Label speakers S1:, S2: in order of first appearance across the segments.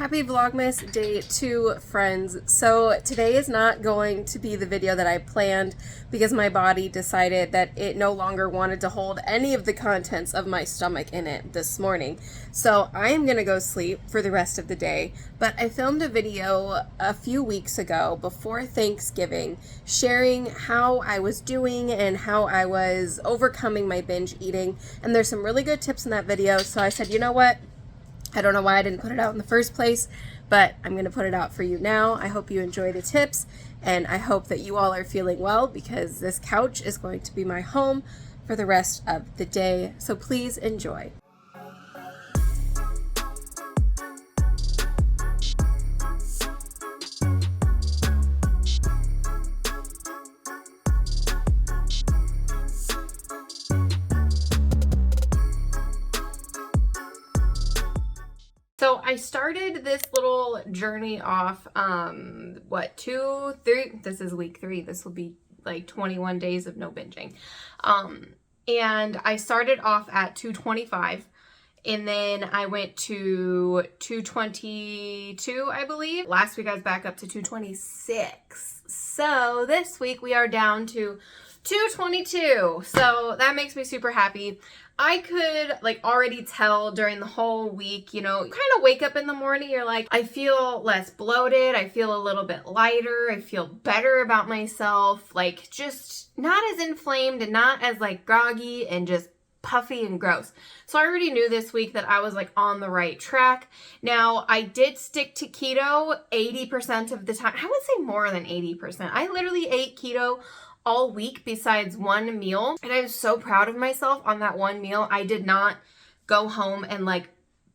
S1: Happy Vlogmas Day 2, friends. So today is not going to be the video that I planned because my body decided that it no longer wanted to hold any of the contents of my stomach in it this morning. So I am going to go sleep for the rest of the day, but I filmed a video a few weeks ago before Thanksgiving sharing how I was doing and how I was overcoming my binge eating, and there's some really good tips in that video, so I said, you know what? I don't know why I didn't put it out in the first place, but I'm going to put it out for you now. I hope you enjoy the tips, and I hope that you all are feeling well because this couch is going to be my home for the rest of the day. So please enjoy. So I started this little journey off, this is week 3. This will be like 21 days of no binging. And I started off at 225, and then I went to 222, I believe. Last week I was back up to 226. So this week we are down to 222. So that makes me super happy. I could already tell during the whole week, you kind of wake up in the morning, you're like, I feel less bloated. I feel a little bit lighter. I feel better about myself. Just not as inflamed and not as groggy and just puffy and gross. So I already knew this week that I was on the right track. Now I did stick to keto 80% of the time. I would say more than 80%. I literally ate keto all week besides one meal, and I was so proud of myself on that one meal. I did not go home and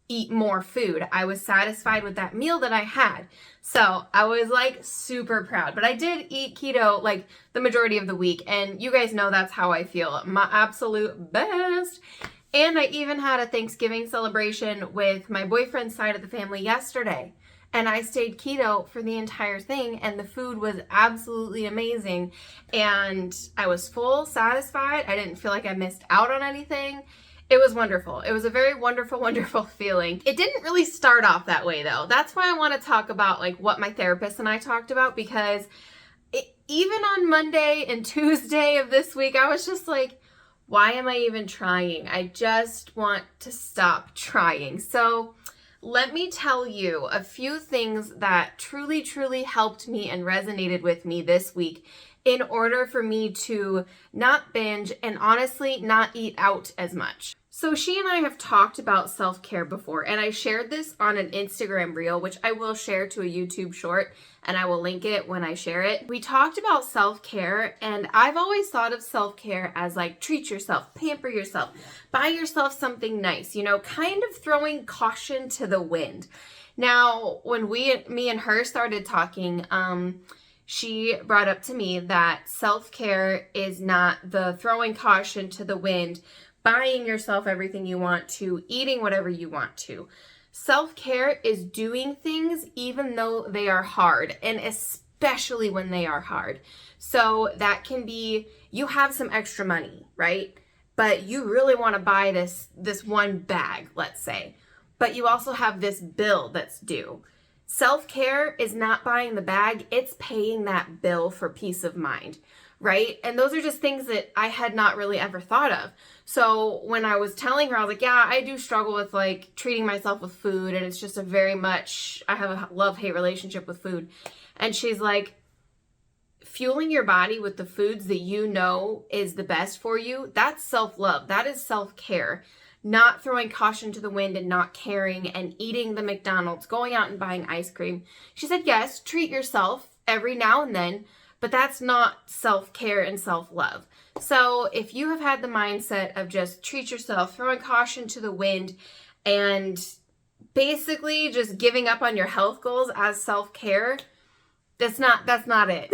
S1: eat more food. I was satisfied with that meal that I had. So I was super proud, but I did eat keto the majority of the week, and you guys know that's how I feel, my absolute best. And I even had a Thanksgiving celebration with my boyfriend's side of the family yesterday. And I stayed keto for the entire thing, and the food was absolutely amazing. And I was full, satisfied. I didn't feel like I missed out on anything. It was wonderful. It was a very wonderful, wonderful feeling. It didn't really start off that way, though. That's why I want to talk about what my therapist and I talked about, because even on Monday and Tuesday of this week, I was just like, why am I even trying? I just want to stop trying. So let me tell you a few things that truly, truly helped me and resonated with me this week in order for me to not binge and honestly not eat out as much. So she and I have talked about self-care before, and I shared this on an Instagram reel, which I will share to a YouTube short, and I will link it when I share it. We talked about self-care, and I've always thought of self-care as treat yourself, pamper yourself, buy yourself something nice, kind of throwing caution to the wind. Now, when me and her started talking, she brought up to me that self-care is not the throwing caution to the wind, buying yourself everything you want to, eating whatever you want to. Self-care is doing things even though they are hard, and especially when they are hard. So that can be, you have some extra money, right? But you really want to buy this one bag, let's say. But you also have this bill that's due. Self-care is not buying the bag, it's paying that bill for peace of mind, right? And those are just things that I had not really ever thought of. So when I was telling her, I was like, yeah, I do struggle with treating myself with food, and it's just I have a love-hate relationship with food. And she's like, fueling your body with the foods that you know is the best for you, that's self-love, that is self-care. Not throwing caution to the wind and not caring and eating the McDonald's, going out and buying ice cream. She said, yes, treat yourself every now and then, but that's not self-care and self-love. So if you have had the mindset of just treat yourself, throwing caution to the wind, and basically just giving up on your health goals as self-care, that's not it.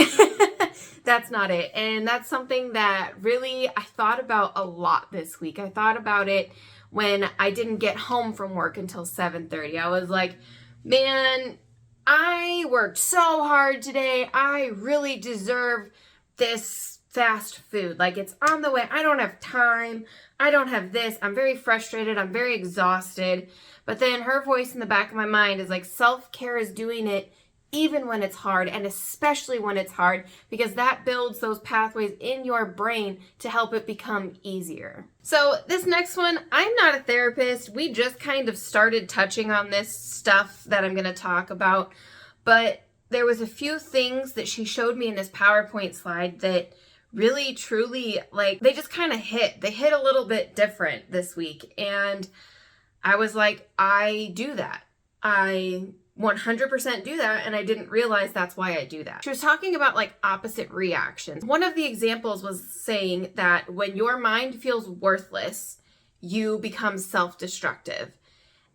S1: That's not it. And that's something that really I thought about a lot this week. I thought about it when I didn't get home from work until 7:30. I was like, man, I worked so hard today. I really deserve this fast food. Like, it's on the way. I don't have time. I don't have this. I'm very frustrated. I'm very exhausted. But then her voice in the back of my mind is like, self-care is doing it even when it's hard, and especially when it's hard, because that builds those pathways in your brain to help it become easier. So this next one, I'm not a therapist. We just kind of started touching on this stuff that I'm going to talk about, but there was a few things that she showed me in this PowerPoint slide that really, truly, like, they just kind of hit. They hit a little bit different this week, and I was like, I do that. I 100% do that, and I didn't realize that's why I do that. She was talking about like opposite reactions. One of the examples was saying that when your mind feels worthless, you become self-destructive.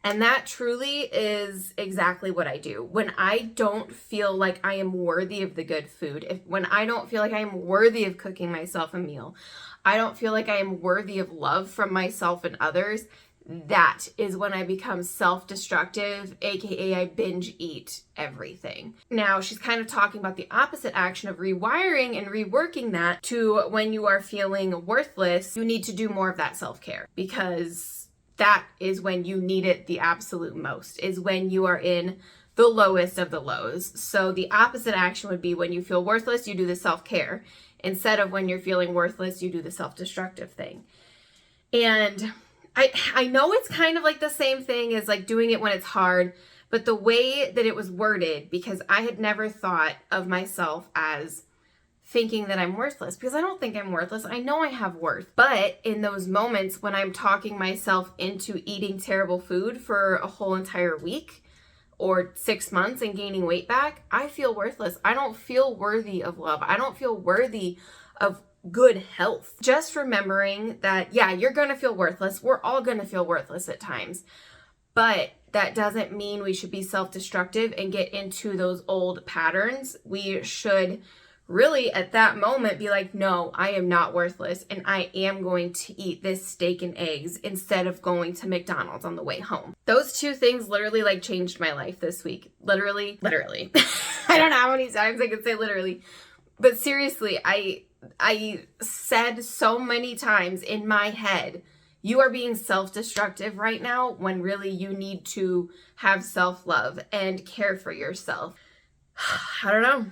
S1: And that truly is exactly what I do. When I don't feel like I am worthy of the good food, when I don't feel like I am worthy of cooking myself a meal, I don't feel like I am worthy of love from myself and others, that is when I become self-destructive, aka I binge eat everything. Now, she's kind of talking about the opposite action of rewiring and reworking that to when you are feeling worthless, you need to do more of that self-care, because that is when you need it the absolute most, is when you are in the lowest of the lows. So the opposite action would be when you feel worthless, you do the self-care, instead of when you're feeling worthless, you do the self-destructive thing. And I know it's kind of like the same thing as like doing it when it's hard, but the way that it was worded, because I had never thought of myself as thinking that I'm worthless, because I don't think I'm worthless. I know I have worth. But in those moments when I'm talking myself into eating terrible food for a whole entire week or 6 months and gaining weight back, I feel worthless. I don't feel worthy of love. I don't feel worthy of good health. Just remembering that, yeah, you're going to feel worthless. We're all going to feel worthless at times, but that doesn't mean we should be self-destructive and get into those old patterns. We should really at that moment be like, no, I am not worthless, and I am going to eat this steak and eggs instead of going to McDonald's on the way home. Those two things literally like changed my life this week. Literally. I don't know how many times I can say literally, but seriously, I said so many times in my head, you are being self-destructive right now, when really you need to have self-love and care for yourself. I don't know.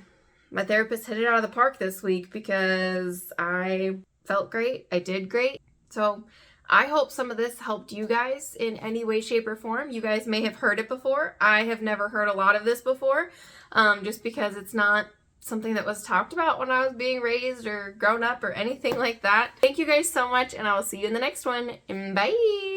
S1: My therapist hit it out of the park this week, because I felt great. I did great. So I hope some of this helped you guys in any way, shape, or form. You guys may have heard it before. I have never heard a lot of this before, just because it's not something that was talked about when I was being raised or grown up or anything like that. Thank you guys so much, and I will see you in the next one. Bye!